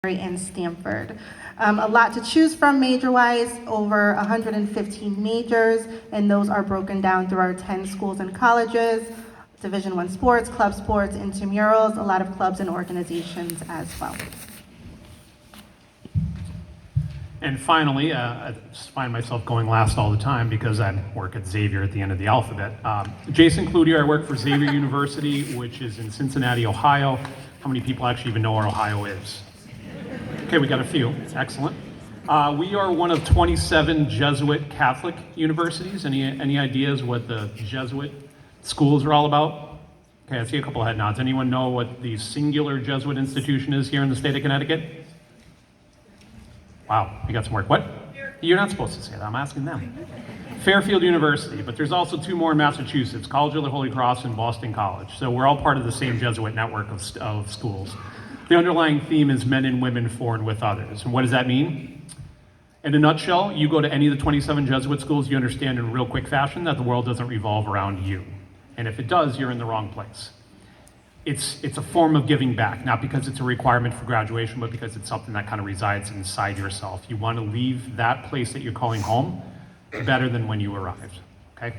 and Stanford. A lot to choose from major-wise, over 115 majors, and those are broken down through our 10 schools and colleges, Division I sports, club sports, intramurals, a lot of clubs and organizations as well. And finally, I just find myself going last all the time because I work at Xavier at the end of the alphabet. Jason Cloutier, I work for Xavier University, which is in Cincinnati, Ohio. How many people actually even know where Ohio is? Okay, we got a few. Excellent. We are one of 27 Jesuit Catholic universities. Any ideas what the Jesuit schools are all about? Okay, I see a couple of head nods. Anyone know what the singular Jesuit institution is here in the state of Connecticut? Wow, you got some work. What? You're not supposed to say that. I'm asking them. Fairfield University, but there's also two more in Massachusetts, College of the Holy Cross and Boston College. So we're all part of the same Jesuit network of schools. The underlying theme is men and women for and with others. And what does that mean? In a nutshell, you go to any of the 27 Jesuit schools, you understand in real quick fashion that the world doesn't revolve around you. And if it does, you're in the wrong place. It's a form of giving back, not because it's a requirement for graduation, but because it's something that kind of resides inside yourself. You want to leave that place that you're calling home better than when you arrived, okay?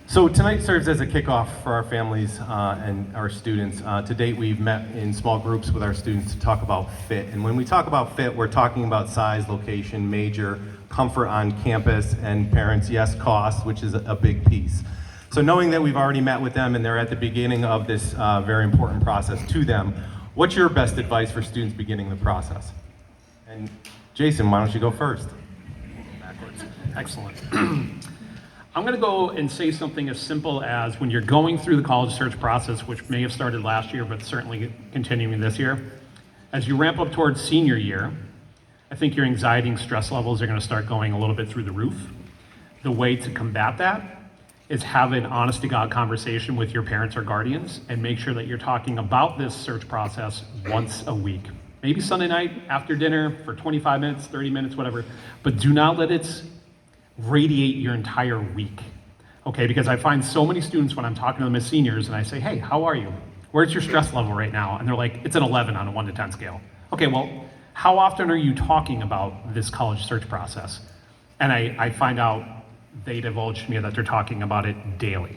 So tonight serves as a kickoff for our families and our students. To date, we've met in small groups with our students to talk about fit. And when we talk about fit, we're talking about size, location, major, comfort on campus, and parents, yes, cost, which is a big piece. So knowing that we've already met with them and they're at the beginning of this very important process to them, what's your best advice for students beginning the process? And Jason, why don't you go first? Backwards. Excellent. I'm going to go and say something as simple as when you're going through the college search process, which may have started last year, but certainly continuing this year, as you ramp up towards senior year, I think your anxiety and stress levels are going to start going a little bit through the roof. The way to combat that is have an honest-to-God conversation with your parents or guardians and make sure that you're talking about this search process once a week. Maybe Sunday night after dinner for 25 minutes, 30 minutes, whatever, but do not let it radiate your entire week, okay? Because I find so many students when I'm talking to them as seniors and I say, hey, how are you? Where's your stress level right now? And they're like, it's an 11 on a 1 to 10 scale. Okay, well, how often are you talking about this college search process? And I find out they divulge to me that they're talking about it daily.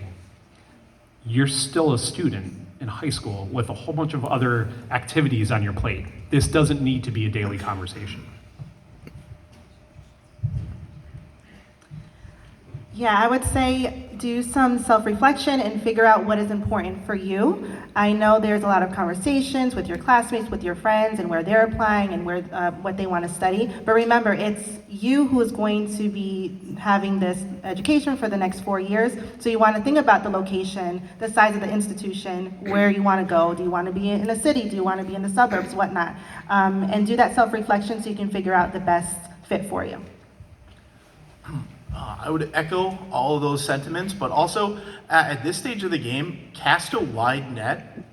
You're still a student in high school with a whole bunch of other activities on your plate. This doesn't need to be a daily conversation. Yeah, I would say do some self-reflection and figure out what is important for you. I know there's a lot of conversations with your classmates, with your friends, and where they're applying and where what they want to study. But remember, it's you who is going to be having this education for the next 4 years. So you want to think about the location, the size of the institution, where you want to go. Do you want to be in a city? Do you want to be in the suburbs? Whatnot. And do that self-reflection so you can figure out the best fit for you. I would echo all of those sentiments, but also at this stage of the game, cast a wide net.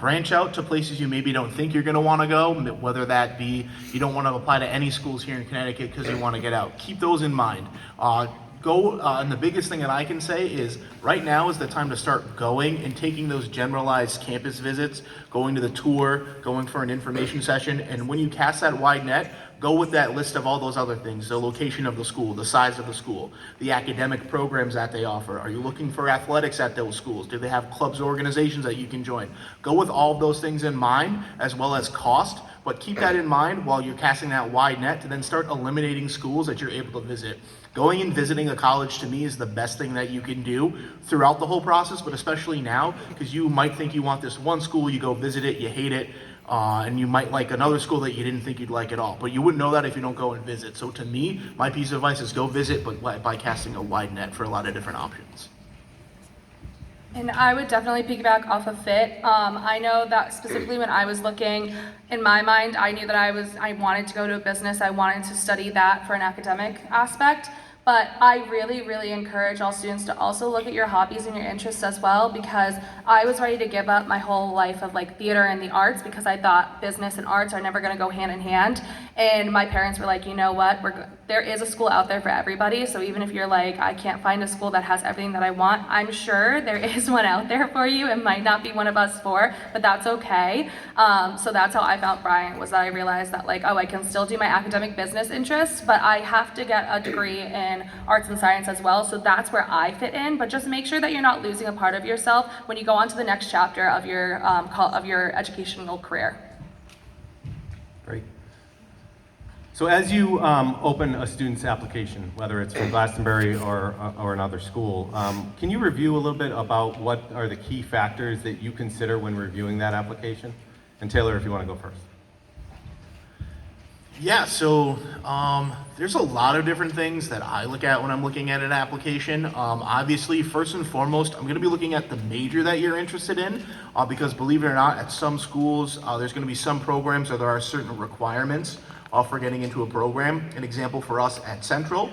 Branch out to places you maybe don't think you're going to want to go, whether that be you don't want to apply to any schools here in Connecticut because you want to get out. Keep those in mind. And the biggest thing that I can say is right now is the time to start going and taking those generalized campus visits, going to the tour, going for an information session. And when you cast that wide net, go with that list of all those other things, the location of the school, the size of the school, the academic programs that they offer. Are you looking for athletics at those schools? Do they have clubs or organizations that you can join? Go with all of those things in mind, as well as cost, but keep that in mind while you're casting that wide net to then start eliminating schools that you're able to visit. Going and visiting a college to me is the best thing that you can do throughout the whole process, but especially now, because you might think you want this one school, you go visit it, you hate it, and you might like another school that you didn't think you'd like at all. But you wouldn't know that if you don't go and visit. So to me, my piece of advice is go visit, but by casting a wide net for a lot of different options. And I would definitely piggyback off of fit. I know that specifically when I was looking, in my mind, I knew that I wanted to go to a business. I wanted to study that for an academic aspect. But I really, really encourage all students to also look at your hobbies and your interests as well, because I was ready to give up my whole life of like theater and the arts because I thought business and arts are never going to go hand in hand. And my parents were like, you know what, there is a school out there for everybody. So even if you're like, I can't find a school that has everything that I want, I'm sure there is one out there for you. It might not be one of us four, but that's okay. So that's how I found Bryant, was that I realized that like, oh, I can still do my academic business interests, but I have to get a degree in arts and science as well. So that's where I fit in, but just make sure that you're not losing a part of yourself when you go on to the next chapter of your educational career. Great. So as you open a student's application, whether it's from Glastonbury or another school, can you review a little bit about what are the key factors that you consider when reviewing that application? And Taylor, if you want to go first. Yeah, so there's a lot of different things that I look at when I'm looking at an application. Obviously, first and foremost, I'm going to be looking at the major that you're interested in, because believe it or not, at some schools, there's going to be some programs or there are certain requirements for getting into a program. An example for us at Central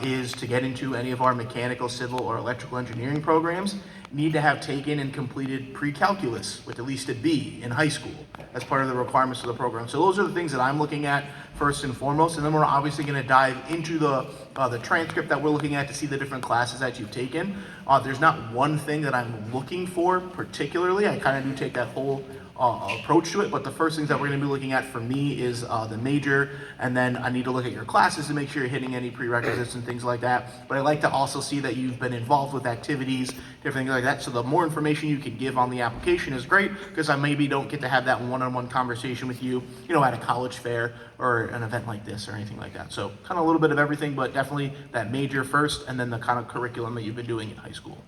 is to get into any of our mechanical, civil, or electrical engineering programs, need to have taken and completed pre-calculus with at least a B in high school as part of the requirements of the program. So those are the things that I'm looking at first and foremost, and then we're obviously going to dive into the transcript that we're looking at to see the different classes that you've taken. There's not one thing that I'm looking for particularly. I kind of do take that whole approach to it, but the first things that we're going to be looking at for me is the major, and then I need to look at your classes to make sure you're hitting any prerequisites and things like that. But I like to also see that you've been involved with activities, different things like that. So the more information you can give on the application is great, because I maybe don't get to have that one-on-one conversation with you, at a college fair or an event like this or anything like that. So kind of a little bit of everything, but definitely that major first, and then the kind of curriculum that you've been doing in high school.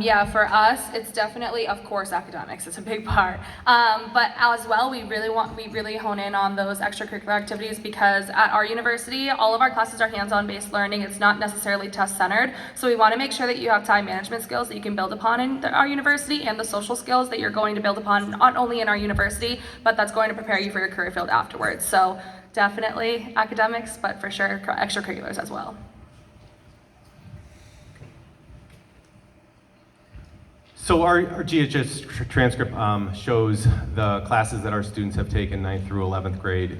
Yeah, for us, it's definitely, of course, academics. It's a big part. But as well, we really hone in on those extracurricular activities, because at our university, all of our classes are hands-on based learning. It's not necessarily test-centered. So we want to make sure that you have time management skills that you can build upon in our university, and the social skills that you're going to build upon not only in our university, but that's going to prepare you for your career field afterwards. So definitely academics, but for sure extracurriculars as well. So our GHS transcript shows the classes that our students have taken 9th through 11th grade,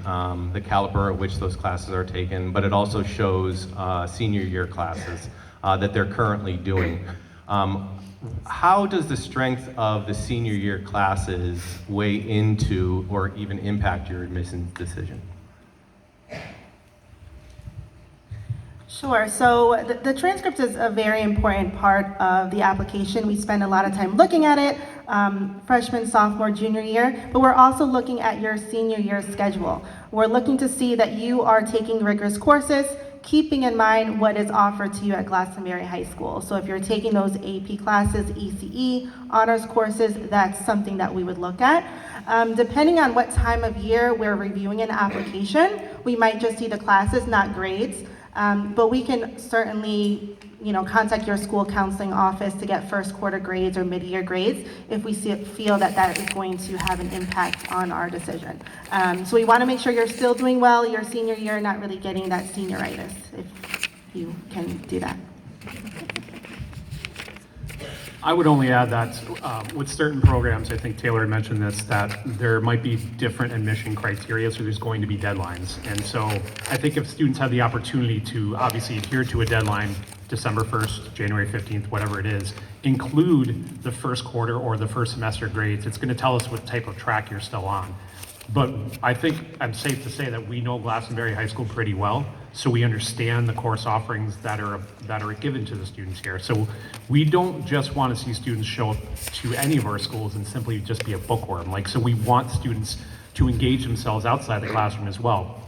the caliber at which those classes are taken, but it also shows senior year classes that they're currently doing. How does the strength of the senior year classes weigh into or even impact your admissions decision? Sure. So the transcript is a very important part of the application. We spend a lot of time looking at it, freshman, sophomore, junior year, but we're also looking at your senior year schedule. We're looking to see that you are taking rigorous courses, keeping in mind what is offered to you at Glastonbury High School. So if you're taking those AP classes, ECE, honors courses, that's something that we would look at. Depending on what time of year we're reviewing an application, we might just see the classes, not grades. But we can certainly, contact your school counseling office to get first quarter grades or mid-year grades if we feel that that is going to have an impact on our decision. So we want to make sure you're still doing well your senior year, not really getting that senioritis, if you can do that. I would only add that with certain programs, I think Taylor mentioned this, that there might be different admission criteria, so there's going to be deadlines. And so I think if students have the opportunity to obviously adhere to a deadline, December 1st, January 15th, whatever it is, include the first quarter or the first semester grades, it's going to tell us what type of track you're still on. But I think I'm safe to say that we know Glastonbury High School pretty well, so we understand the course offerings that are given to the students here. So we don't just want to see students show up to any of our schools and simply just be a bookworm. So we want students to engage themselves outside the classroom as well.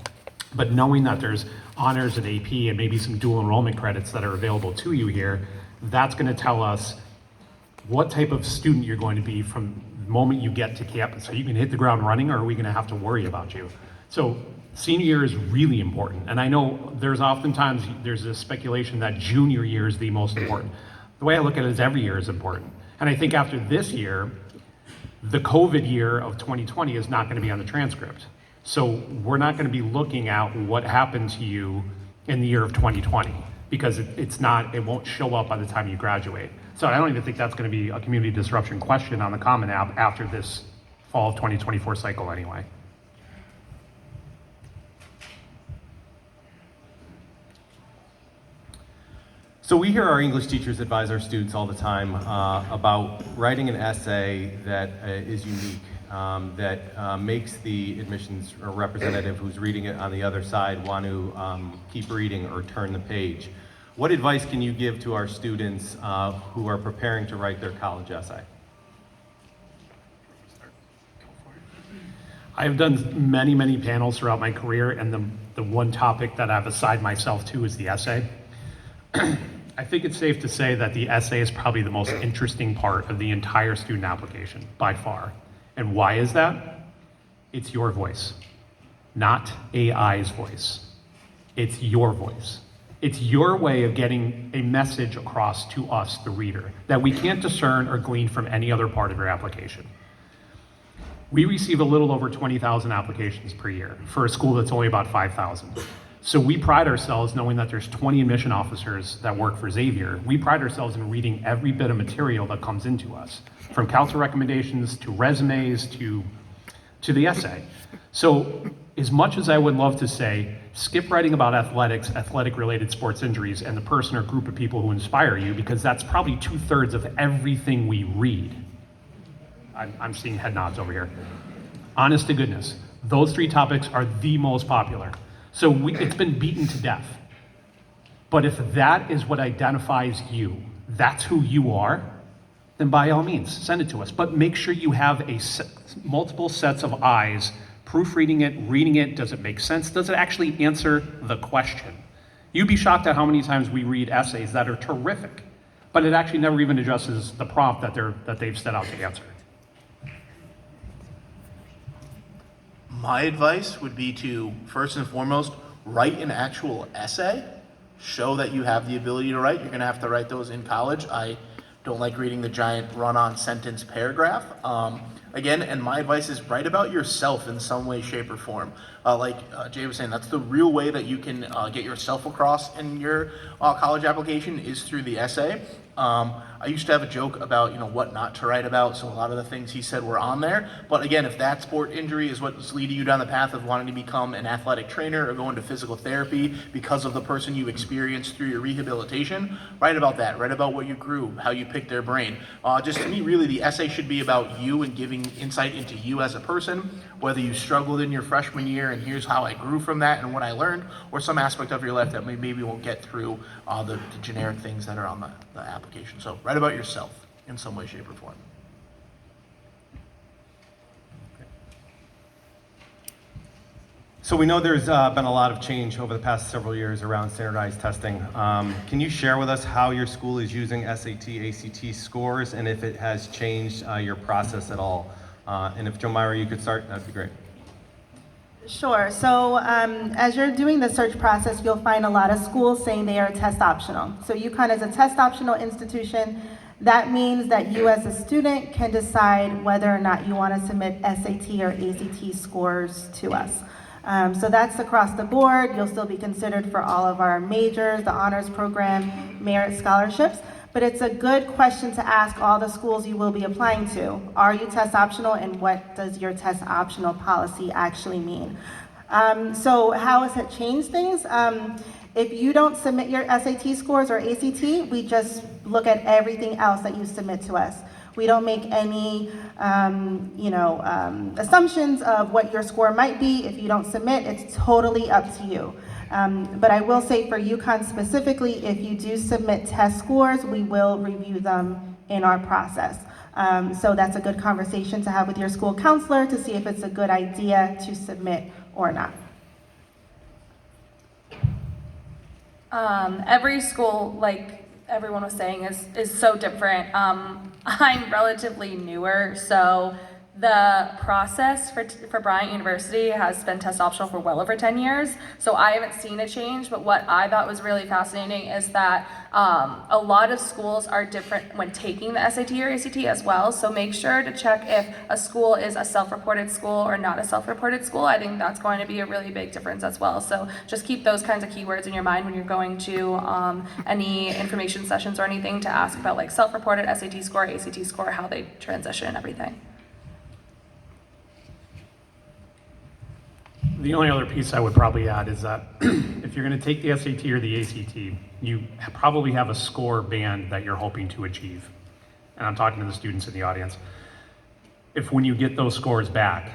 But knowing that there's honors and AP and maybe some dual enrollment credits that are available to you here, that's going to tell us what type of student you're going to be from the moment you get to campus. So you can hit the ground running, or are we going to have to worry about you? So senior year is really important. And I know there's a speculation that junior year is the most important. The way I look at it is every year is important. And I think after this year, the COVID year of 2020 is not going to be on the transcript. So we're not going to be looking at what happened to you in the year of 2020 because it won't show up by the time you graduate. So I don't even think that's going to be a community disruption question on the Common App after this fall of 2024 cycle anyway. So we hear our English teachers advise our students all the time about writing an essay that is unique, that makes the admissions representative who's reading it on the other side want to keep reading or turn the page. What advice can you give to our students who are preparing to write their college essay? I've done many, many panels throughout my career, and the one topic that I've assigned myself to is the essay. I think it's safe to say that the essay is probably the most interesting part of the entire student application, by far. And why is that? It's your voice, not AI's voice. It's your voice. It's your way of getting a message across to us, the reader, that we can't discern or glean from any other part of your application. We receive a little over 20,000 applications per year for a school that's only about 5,000. So we pride ourselves knowing that there's 20 admission officers that work for Xavier. We pride ourselves in reading every bit of material that comes into us, from council recommendations to resumes to the essay. So as much as I would love to say, skip writing about athletics, athletic-related sports injuries, and the person or group of people who inspire you, because that's probably 2/3 of everything we read. I'm seeing head nods over here. Honest to goodness, those 3 topics are the most popular. So it's been beaten to death. But if that is what identifies you, that's who you are, then by all means, send it to us. But make sure you have multiple sets of eyes, proofreading it, reading it. Does it make sense? Does it actually answer the question? You'd be shocked at how many times we read essays that are terrific, but it actually never even addresses the prompt that they've set out to answer. My advice would be to, first and foremost, write an actual essay. Show that you have the ability to write. You're going to have to write those in college. I don't like reading the giant run-on sentence paragraph. Again, and my advice is write about yourself in some way, shape, or form. Like Jay was saying, that's the real way that you can get yourself across in your college application is through the essay. I used to have a joke about, what not to write about, so a lot of the things he said were on there. But again, if that sport injury is what's leading you down the path of wanting to become an athletic trainer or go into physical therapy because of the person you experienced through your rehabilitation, write about that. Write about what you grew, how you picked their brain. Just to me, really, the essay should be about you and giving insight into you as a person, whether you struggled in your freshman year and here's how I grew from that and what I learned, or some aspect of your life that maybe won't get through the generic things that are on the application. So write about yourself in some way, shape, or form. So we know there's been a lot of change over the past several years around standardized testing. Can you share with us how your school is using SAT, ACT scores, and if it has changed your process at all? And if Jomira, you could start, that'd be great. Sure. So as you're doing the search process, you'll find a lot of schools saying they are test optional. So UConn is a test optional institution. That means that you as a student can decide whether or not you want to submit SAT or ACT scores to us. So that's across the board. You'll still be considered for all of our majors, the honors program, merit scholarships. But it's a good question to ask all the schools you will be applying to. Are you test optional, and what does your test optional policy actually mean? So how has it changed things? If you don't submit your SAT scores or ACT, we just look at everything else that you submit to us. We don't make any, assumptions of what your score might be. If you don't submit, it's totally up to you. But I will say for UConn specifically, if you do submit test scores, we will review them in our process. So that's a good conversation to have with your school counselor to see if it's a good idea to submit or not. Every school, like everyone was saying, is so different. I'm relatively newer, so The process for Bryant University has been test optional for well over 10 years, so I haven't seen a change, but what I thought was really fascinating is that a lot of schools are different when taking the SAT or ACT as well, so make sure to check if a school is a self-reported school or not a self-reported school. I think that's going to be a really big difference as well, so just keep those kinds of keywords in your mind when you're going to any information sessions or anything to ask about like self-reported SAT score, ACT score, how they transition and everything. The only other piece I would probably add is that if you're going to take the SAT or the ACT, you probably have a score band that you're hoping to achieve. And I'm talking to the students in the audience. If when you get those scores back,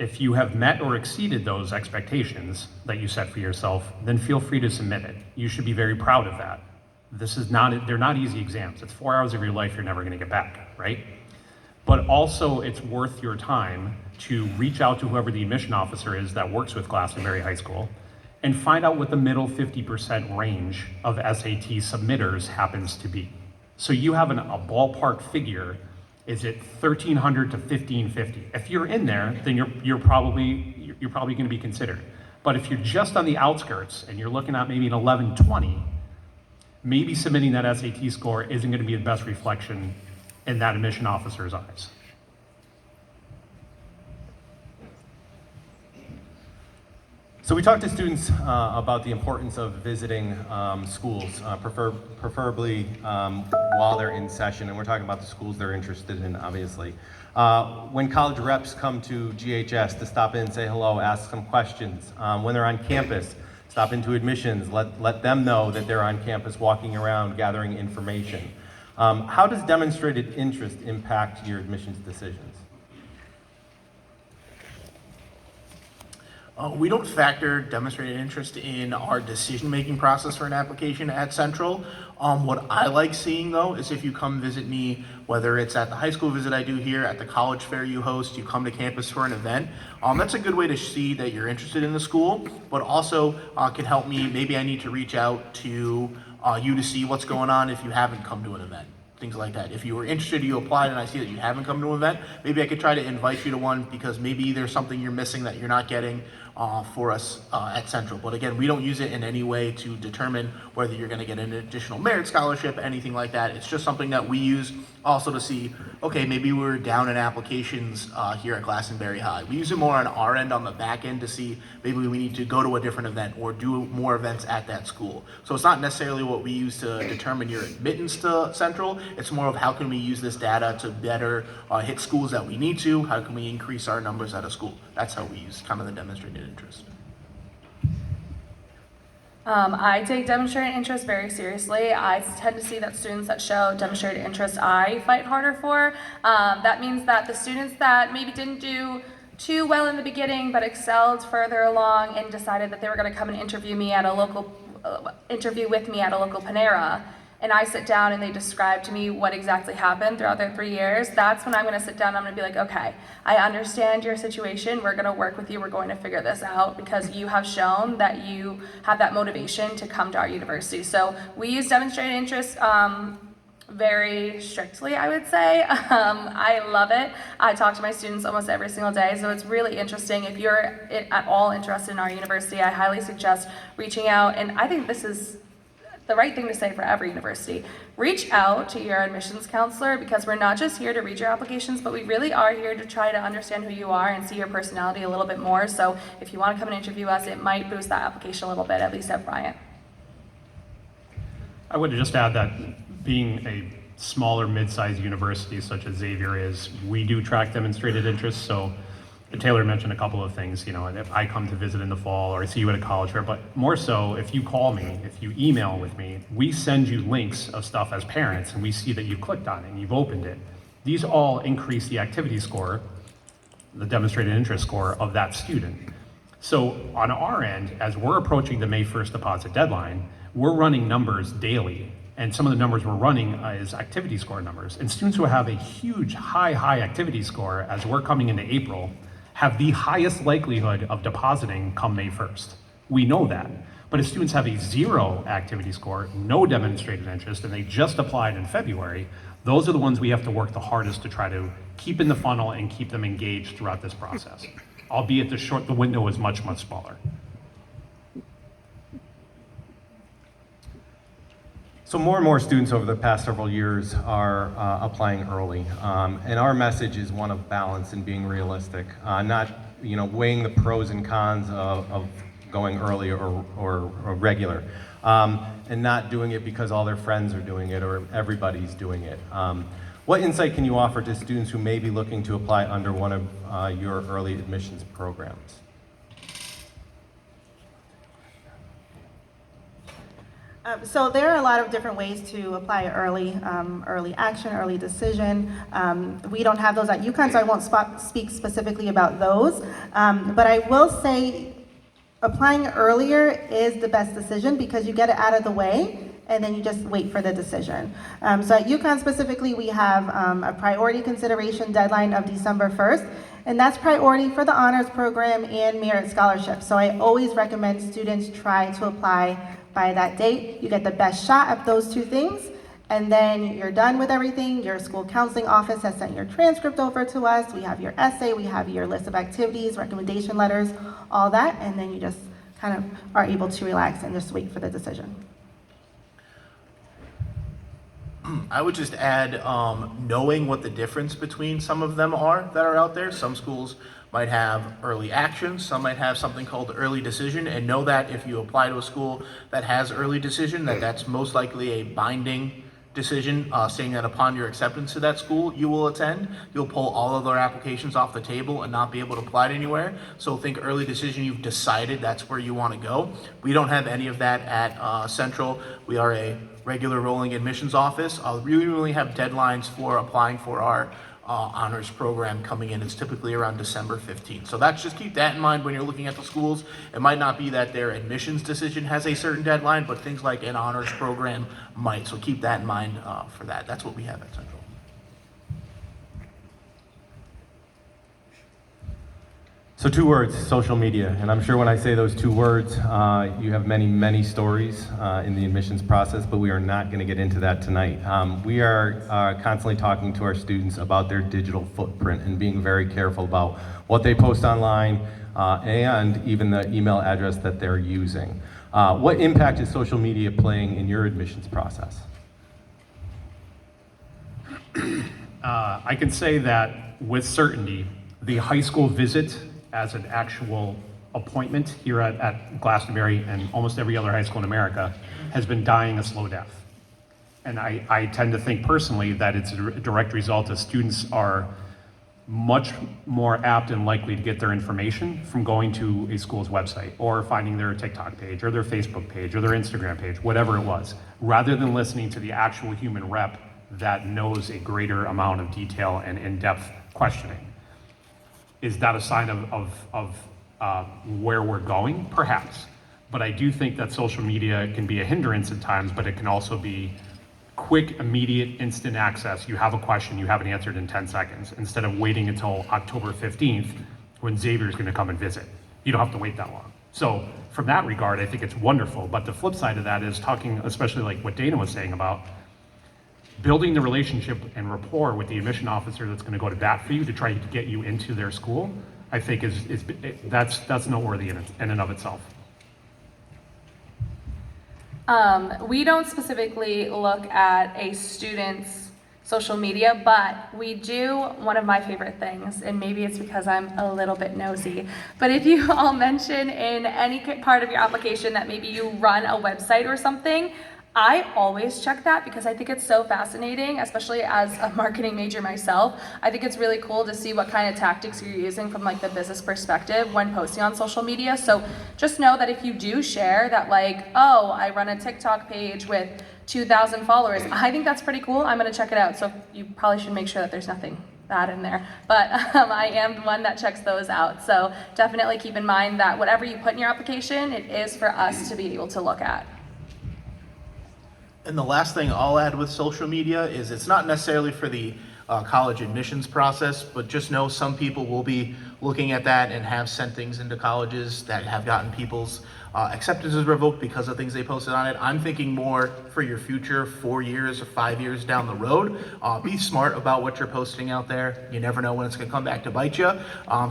if you have met or exceeded those expectations that you set for yourself, then feel free to submit it. You should be very proud of that. They're not easy exams. It's 4 hours of your life you're never going to get back, right? But also it's worth your time to reach out to whoever the admission officer is that works with Glastonbury High School and find out what the middle 50% range of SAT submitters happens to be. So you have a ballpark figure. Is it 1,300 to 1,550? If you're in there, then you're probably going to be considered. But if you're just on the outskirts and you're looking at maybe an 1120, maybe submitting that SAT score isn't going to be the best reflection in that admission officer's eyes. So we talked to students about the importance of visiting schools, preferably while they're in session, and we're talking about the schools they're interested in, obviously. When college reps come to GHS to stop in, say hello, ask some questions. When they're on campus, stop into admissions, let them know that they're on campus walking around gathering information. How does demonstrated interest impact your admissions decisions? We don't factor demonstrated interest in our decision-making process for an application at Central. What I like seeing though is if you come visit me, whether it's at the high school visit I do here, at the college fair you host, you come to campus for an event, that's a good way to see that you're interested in the school, but also can help me, maybe I need to reach out to you to see what's going on if you haven't come to an event. Things like that. If you were interested, you applied, and I see that you haven't come to an event, maybe I could try to invite you to one because maybe there's something you're missing that you're not getting for us at Central. But again, we don't use it in any way to determine whether you're going to get an additional merit scholarship, anything like that. It's just something that we use also to see, okay, maybe we're down in applications here at Glastonbury High. We use it more on our end, on the back end, to see maybe we need to go to a different event or do more events at that school. So it's not necessarily what we use to determine your admittance to Central. It's more of how can we use this data to better hit schools that we need to, how can we increase our numbers at a school. That's how we use kind of the demonstrated interest. I take demonstrated interest very seriously. I tend to see that students that show demonstrated interest, I fight harder for. That means that the students that maybe didn't do too well in the beginning but excelled further along and decided that they were going to come and interview with me at a local Panera, and I sit down and they describe to me what exactly happened throughout their 3 years, that's when I'm going to sit down and I'm going to be like, okay, I understand your situation. We're going to work with you. We're going to figure this out because you have shown that you have that motivation to come to our university. So we use demonstrated interest very strictly, I would say. I love it. I talk to my students almost every single day, so it's really interesting. If you're at all interested in our university, I highly suggest reaching out, and I think this is the right thing to say for every university. Reach out to your admissions counselor because we're not just here to read your applications, but we really are here to try to understand who you are and see your personality a little bit more. So if you want to come and interview us, it might boost that application a little bit, at least at Bryant. I would just add that being a smaller mid-sized university such as Xavier is, we do track demonstrated interest. So Taylor mentioned a couple of things, and if I come to visit in the fall or I see you at a college fair, but more so if you call me, if you email with me, we send you links of stuff as parents and we see that you clicked on it and you've opened it. These all increase the activity score, the demonstrated interest score of that student. So on our end, as we're approaching the May 1st deposit deadline, we're running numbers daily. And some of the numbers we're running is activity score numbers. And students who have a huge, high activity score as we're coming into April have the highest likelihood of depositing come May 1st. We know that. But if students have a 0 activity score, no demonstrated interest, and they just applied in February, Those are the ones we have to work the hardest to try to keep in the funnel and keep them engaged throughout this process, albeit the window is much, much smaller. So more and more students over the past several years are applying early, and our message is one of balance and being realistic, not weighing the pros and cons of going early or regular, and not doing it because all their friends are doing it or everybody's doing it. What insight can you offer to students who may be looking to apply under one of your early admissions programs? So there are a lot of different ways to apply early, early action, early decision. We don't have those at UConn, so I won't speak specifically about those. But I will say applying earlier is the best decision because you get it out of the way and then you just wait for the decision. So at UConn specifically, we have a priority consideration deadline of December 1st, and that's priority for the honors program and merit scholarship. So I always recommend students try to apply by that date. You get the best shot at those two things, and then you're done with everything. Your school counseling office has sent your transcript over to us. We have your essay, we have your list of activities, recommendation letters, all that, and then you just kind of are able to relax and just wait for the decision. I would just add knowing what the difference between some of them are that are out there. Some schools might have early action, some might have something called early decision, and know that if you apply to a school that has early decision, that's most likely a binding decision saying that upon your acceptance to that school you will attend. You'll pull all of their applications off the table and not be able to apply to anywhere. So think early decision, you've decided that's where you want to go. We don't have any of that at Central. We are a regular rolling admissions office. We really have deadlines for applying for our honors program coming in. It's typically around December 15th. So that's, just keep that in mind when you're looking at the schools. It might not be that their admissions decision has a certain deadline, but things like an honors program might. So keep that in mind for that. That's what we have at Central. So 2 words, social media. And I'm sure when I say those 2 words, you have many, many stories in the admissions process, but we are not going to get into that tonight. We are constantly talking to our students about their digital footprint and being very careful about what they post online and even the email address that they're using. What impact is social media playing in your admissions process? I can say that with certainty, the high school visit as an actual appointment here at Glastonbury and almost every other high school in America has been dying a slow death. And I tend to think personally that it's a direct result of students are much more apt and likely to get their information from going to a school's website or finding their TikTok page or their Facebook page or their Instagram page, whatever it was, rather than listening to the actual human rep that knows a greater amount of detail and in-depth questioning. Is that a sign of where we're going? Perhaps. But I do think that social media can be a hindrance at times, but it can also be quick, immediate, instant access. You have a question, you have it answered in 10 seconds, instead of waiting until October 15th when Xavier's gonna come and visit. You don't have to wait that long. So from that regard, I think it's wonderful. But the flip side of that is talking, especially like what Dana was saying about building the relationship and rapport with the admission officer that's going to go to bat for you to try to get you into their school, I think that's noteworthy in and of itself. We don't specifically look at a student's social media, but we do one of my favorite things, and maybe it's because I'm a little bit nosy, but if you all mention in any part of your application that maybe you run a website or something, I always check that because I think it's so fascinating, especially as a marketing major myself. I think it's really cool to see what kind of tactics you're using from like the business perspective when posting on social media. So just know that if you do share that like, oh, I run a TikTok page with 2,000 followers, I think that's pretty cool. I'm gonna check it out. So you probably should make sure that there's nothing bad in there. But I am the one that checks those out. So definitely keep in mind that whatever you put in your application, it is for us to be able to look at. And the last thing I'll add with social media is it's not necessarily for the college admissions process, but just know some people will be looking at that and have sent things into colleges that have gotten people's acceptances revoked because of things they posted on it. I'm thinking more for your future 4 years or 5 years down the road. Be smart about what you're posting out there. You never know when it's going to come back to bite you.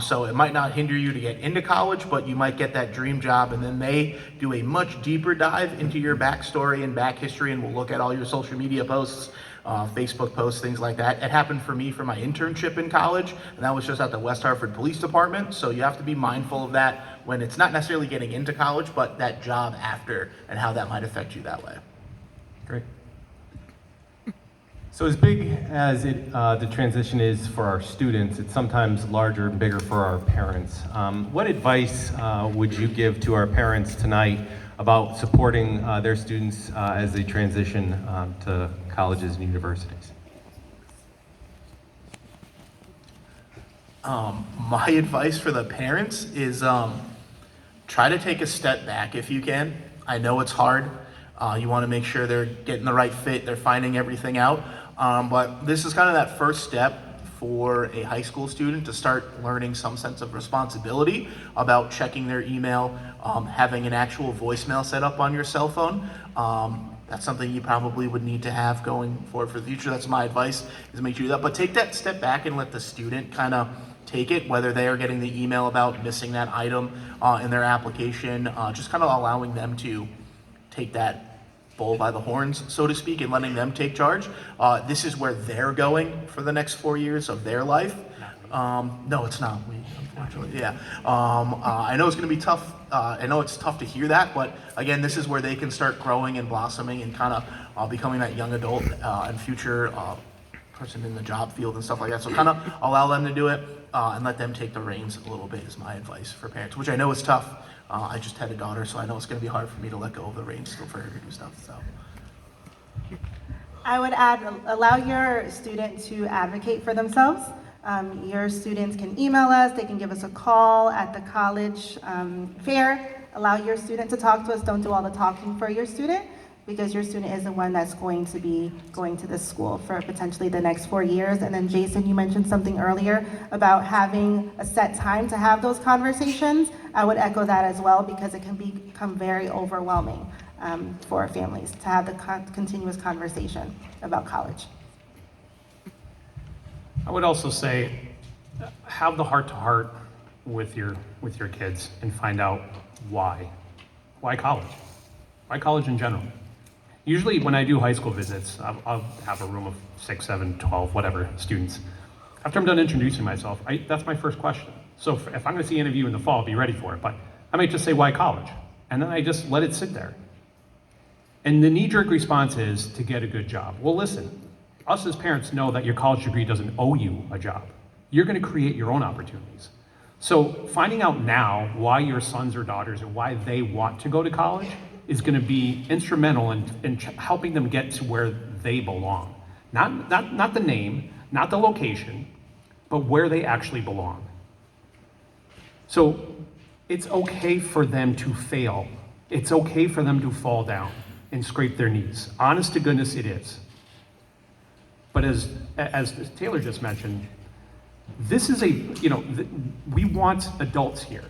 So it might not hinder you to get into college, but you might get that dream job, and then they do a much deeper dive into your backstory and back history, and will look at all your social media posts, Facebook posts, things like that. It happened for me for my internship in college, and that was just at the West Hartford Police Department. So you have to be mindful of that when it's not necessarily getting into college, but that job after and how that might affect you that way. Great. So as big as the transition is for our students, it's sometimes larger and bigger for our parents. What advice would you give to our parents tonight about supporting their students as they transition to colleges and universities? My advice for the parents is try to take a step back if you can. I know it's hard. You want to make sure they're getting the right fit, they're finding everything out. But this is kind of that first step for a high school student to start learning some sense of responsibility about checking their email, having an actual voicemail set up on your cell phone. That's something you probably would need to have going forward for the future. That's my advice, is make sure you do that. But take that step back and let the student kind of take it, whether they are getting the email about missing that item in their application, just kind of allowing them to take that bull by the horns, so to speak, and letting them take charge. This is where they're going for the next 4 years of their life. No, it's not. Unfortunately, yeah. I know it's going to be tough. I know it's tough to hear that, but again, this is where they can start growing and blossoming and kind of becoming that young adult and future person in the job field and stuff like that. So kind of allow them to do it and let them take the reins a little bit is my advice for parents, which I know is tough. I just had a daughter, so I know it's going to be hard for me to let go of the reins still for her to do stuff. So I would add, allow your student to advocate for themselves. Your students can email us, they can give us a call at the college fair. Allow your student to talk to us. Don't do all the talking for your student, because your student is the one that's going to be going to this school for potentially the next 4 years. And then Jason, you mentioned something earlier about having a set time to have those conversations. I would echo that as well, because it can become very overwhelming for families to have the continuous conversation about college. I would also say, have the heart-to-heart with your kids and find out why. Why college? Why college in general? Usually when I do high school visits, I'll have a room of 6, 7, 12, whatever students. After I'm done introducing myself, that's my first question. So if I'm going to see any of you in the fall, be ready for it. But I might just say, why college? And then I just let it sit there. And the knee-jerk response is to get a good job. Well, listen, us as parents know that your college degree doesn't owe you a job. You're going to create your own opportunities. So finding out now why your sons or daughters and why they want to go to college is going to be instrumental in helping them get to where they belong. Not the name, not the location, but where they actually belong. So it's okay for them to fail. It's okay for them to fall down and scrape their knees. Honest to goodness, it is. But as Taylor just mentioned, this is we want adults here.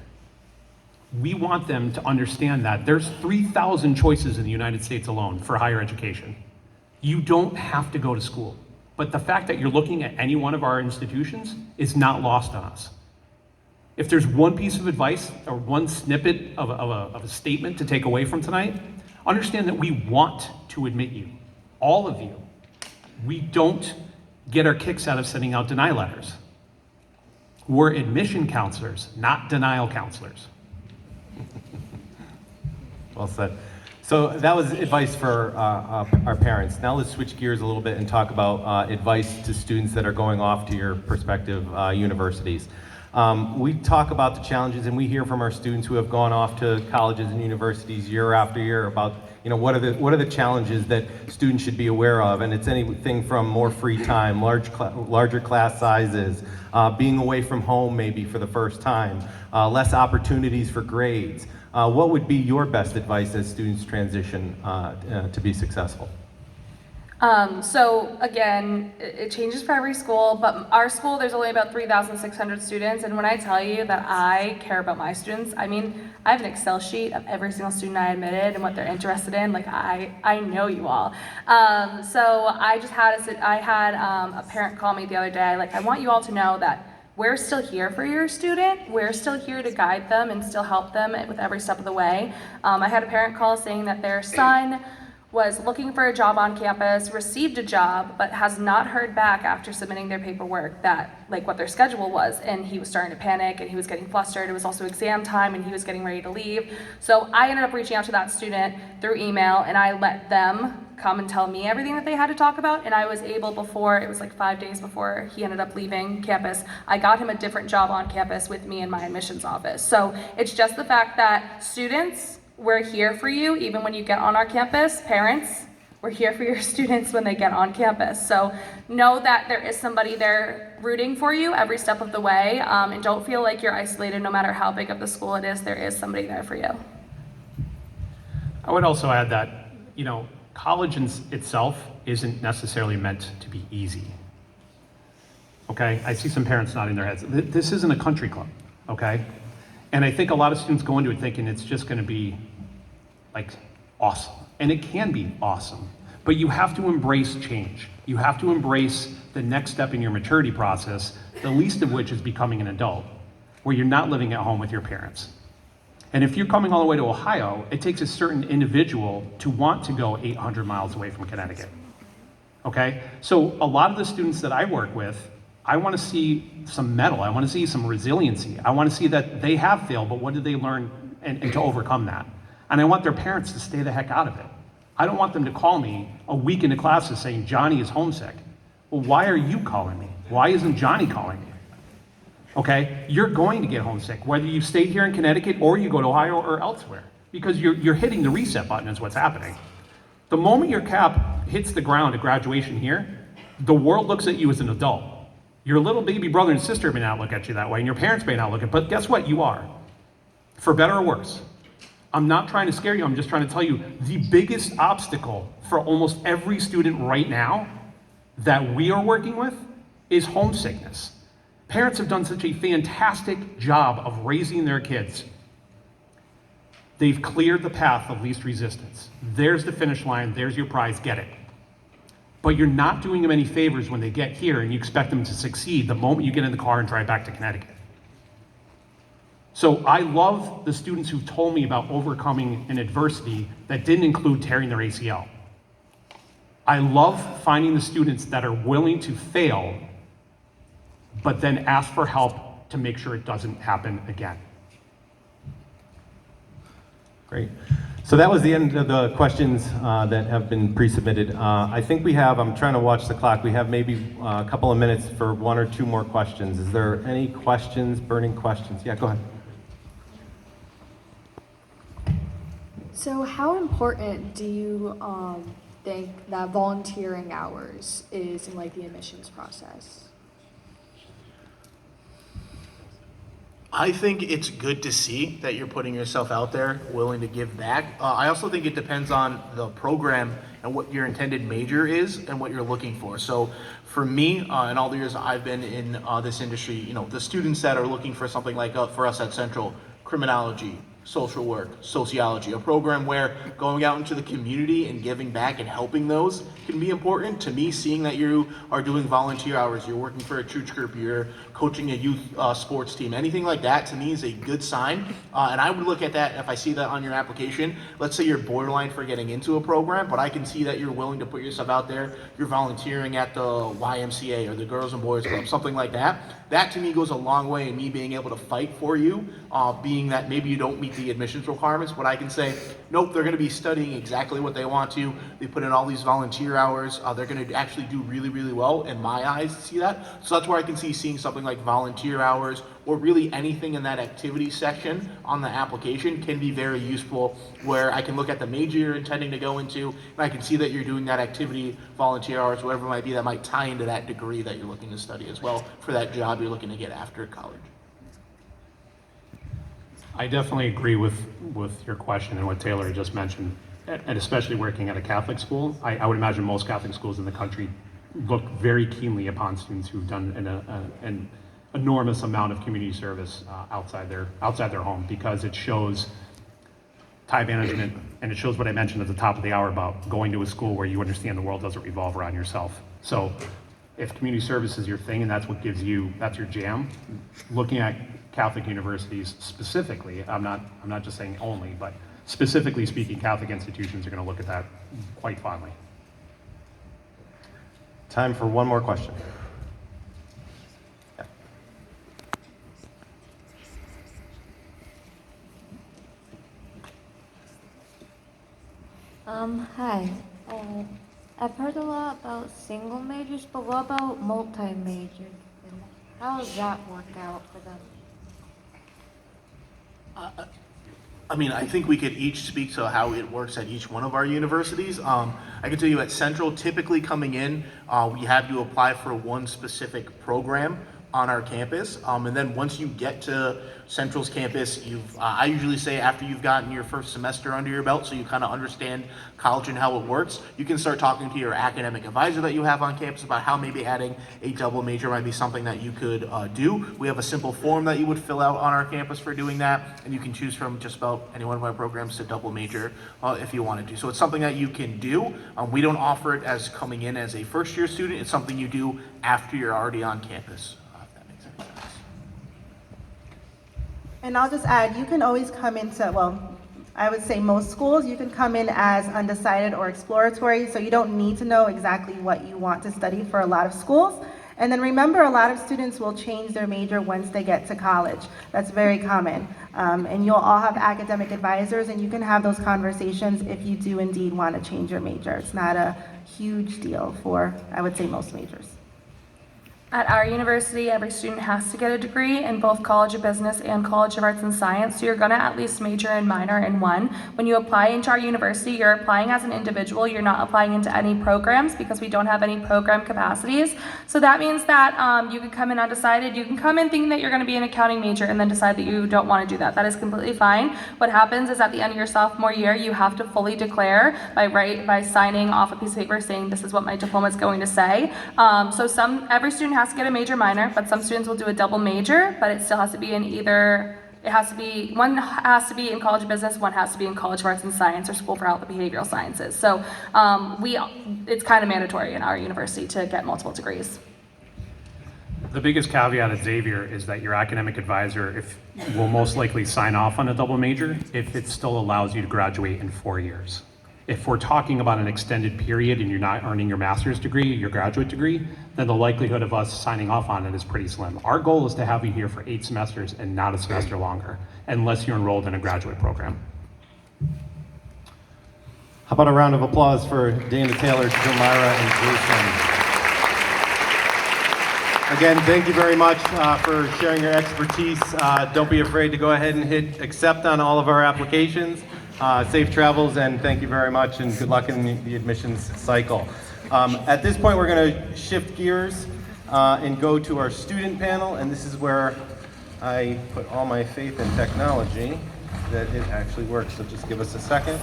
We want them to understand that there's 3,000 choices in the United States alone for higher education. You don't have to go to school. But the fact that you're looking at any one of our institutions is not lost on us. If there's one piece of advice or one snippet of a statement to take away from tonight, understand that we want to admit you, all of you. We don't get our kicks out of sending out denial letters. We're admission counselors, not denial counselors. Well said. So that was advice for our parents. Now let's switch gears a little bit and talk about advice to students that are going off to your prospective universities. We talk about the challenges, and we hear from our students who have gone off to colleges and universities year after year about what are the challenges that students should be aware of, and it's anything from more free time, larger class sizes, being away from home maybe for the first time, less opportunities for grades. What would be your best advice as students transition to be successful? So again, it changes for every school, but our school, there's only about 3,600 students. And when I tell you that I care about my students, I mean, I have an Excel sheet of every single student I admitted and what they're interested in. Like I know you all. So I just had, a parent call me the other day. Like, I want you all to know that we're still here for your student. We're still here to guide them and still help them with every step of the way. I had a parent call saying that their son was looking for a job on campus, received a job, but has not heard back after submitting their paperwork that, like, what their schedule was. And he was starting to panic and he was getting flustered. It was also exam time and he was getting ready to leave. So I ended up reaching out to that student through email, and I let them come and tell me everything that they had to talk about. And I was able, before, it was like 5 days before he ended up leaving campus, I got him a different job on campus with me in my admissions office. So it's just the fact that students, we're here for you even when you get on our campus. Parents, we're here for your students when they get on campus. So know that there is somebody there rooting for you every step of the way, and don't feel like you're isolated no matter how big of the school it is. There is somebody there for you. I would also add that, college itself isn't necessarily meant to be easy. Okay? I see some parents nodding their heads. This isn't a country club, okay? And I think a lot of students go into it thinking it's just going to be like awesome. And it can be awesome. But you have to embrace change. You have to embrace the next step in your maturity process, the least of which is becoming an adult, where you're not living at home with your parents. And if you're coming all the way to Ohio, it takes a certain individual to want to go 800 miles away from Connecticut. Okay? So a lot of the students that I work with, I want to see some mettle. I want to see some resiliency. I want to see that they have failed, but what did they learn and to overcome that? And I want their parents to stay the heck out of it. I don't want them to call me a week into classes saying, Johnny is homesick. Well, why are you calling me? Why isn't Johnny calling me? Okay? You're going to get homesick, whether you stay here in Connecticut or you go to Ohio or elsewhere, because you're hitting the reset button is what's happening. The moment your cap hits the ground at graduation here, the world looks at you as an adult. Your little baby brother and sister may not look at you that way, and your parents may not look at, but guess what? You are. For better or worse. I'm not trying to scare you, I'm just trying to tell you the biggest obstacle for almost every student right now that we are working with is homesickness. Parents have done such a fantastic job of raising their kids. They've cleared the path of least resistance. There's the finish line, there's your prize, get it. But you're not doing them any favors when they get here and you expect them to succeed the moment you get in the car and drive back to Connecticut. So I love the students who've told me about overcoming an adversity that didn't include tearing their ACL. I love finding the students that are willing to fail, but then ask for help to make sure it doesn't happen again. Great. So that was the end of the questions that have been pre-submitted. I think we have, I'm trying to watch the clock, we have maybe a couple of minutes for one or two more questions. Is there any questions, burning questions? Yeah, go ahead. So how important do you think that volunteering hours is in like the admissions process? I think it's good to see that you're putting yourself out there, willing to give back. I also think it depends on the program and what your intended major is and what you're looking for. So for me, in all the years I've been in this industry, the students that are looking for something like for us at Central, criminology, social work, sociology, a program where going out into the community and giving back and helping those can be important. To me, seeing that you are doing volunteer hours, you're working for a church group, you're coaching a youth sports team, anything like that, to me is a good sign. And I would look at that if I see that on your application. Let's say you're borderline for getting into a program, but I can see that you're willing to put yourself out there. You're volunteering at the YMCA or the Girls and Boys Club, something like that. That to me goes a long way in me being able to fight for you, being that maybe you don't meet the admissions requirements, but I can say, nope, they're going to be studying exactly what they want to. They put in all these volunteer hours. They're going to actually do really, really well in my eyes to see that. So that's where I can see seeing something like volunteer hours or really anything in that activity section on the application can be very useful, where I can look at the major you're intending to go into and I can see that you're doing that activity, volunteer hours, whatever it might be, that might tie into that degree that you're looking to study as well for that job you're looking to get after college. I definitely agree with your question and what Taylor just mentioned. and especially working at a Catholic school, I would imagine most Catholic schools in the country look very keenly upon students who've done an enormous amount of community service outside their home, because it shows time management, and it shows what I mentioned at the top of the hour about going to a school where you understand the world doesn't revolve around yourself. So if community service is your thing and that's what gives you, that's your jam, looking at Catholic universities specifically, I'm not just saying only, but specifically speaking, Catholic institutions are going to look at that quite fondly. Time for one more question. Yeah. Hi. I've heard a lot about single majors, but what about multi-majors? And how does that work out for them? I mean, I think we could each speak to how it works at each one of our universities. I can tell you at Central, typically coming in, we have you apply for one specific program on our campus. And then once you get to Central's campus, I usually say after you've gotten your first semester under your belt, so you kind of understand college and how it works, you can start talking to your academic advisor that you have on campus about how maybe adding a double major might be something that you could do. We have a simple form that you would fill out on our campus for doing that, and you can choose from just about any one of our programs to double major if you wanted to. So it's something that you can do. We don't offer it as coming in as a first year student. It's something you do after you're already on campus. And I'll just add, you can always come into, well, I would say most schools, you can come in as undecided or exploratory, so you don't need to know exactly what you want to study for a lot of schools. And then remember, a lot of students will change their major once they get to college. That's very common. And you'll all have academic advisors, and you can have those conversations if you do indeed want to change your major. It's not a huge deal for, I would say, most majors. At our university, every student has to get a degree in both College of Business and College of Arts and Science, so you're gonna at least major and minor in one. When you apply into our university, you're applying as an individual, you're not applying into any programs because we don't have any program capacities. So that means that you can come in undecided, you can come in thinking that you're gonna be an accounting major and then decide that you don't wanna do that. That is completely fine. What happens is at the end of your sophomore year, you have to fully declare by signing off a piece of paper saying this is what my diploma is going to say. So every student has to get a major minor, but some students will do a double major, but it still has to be in one has to be in College of Business, one has to be in College of Arts and Science or School for Health and Behavioral Sciences. So it's kind of mandatory in our university to get multiple degrees. The biggest caveat at Xavier is that your academic advisor will most likely sign off on a double major if it still allows you to graduate in 4 years. If we're talking about an extended period and you're not earning your master's degree, your graduate degree, then the likelihood of us signing off on it is pretty slim. Our goal is to have you here for 8 semesters and not a semester longer, unless you're enrolled in a graduate program. How about a round of applause for Dana, Taylor, Jomira, and Jason? Again, thank you very much for sharing your expertise. Don't be afraid to go ahead and hit accept on all of our applications. Safe travels, and thank you very much, and good luck in the admissions cycle. At this point, we're going to shift gears and go to our student panel, and this is where I put all my faith in technology that it actually works. So just give us a second.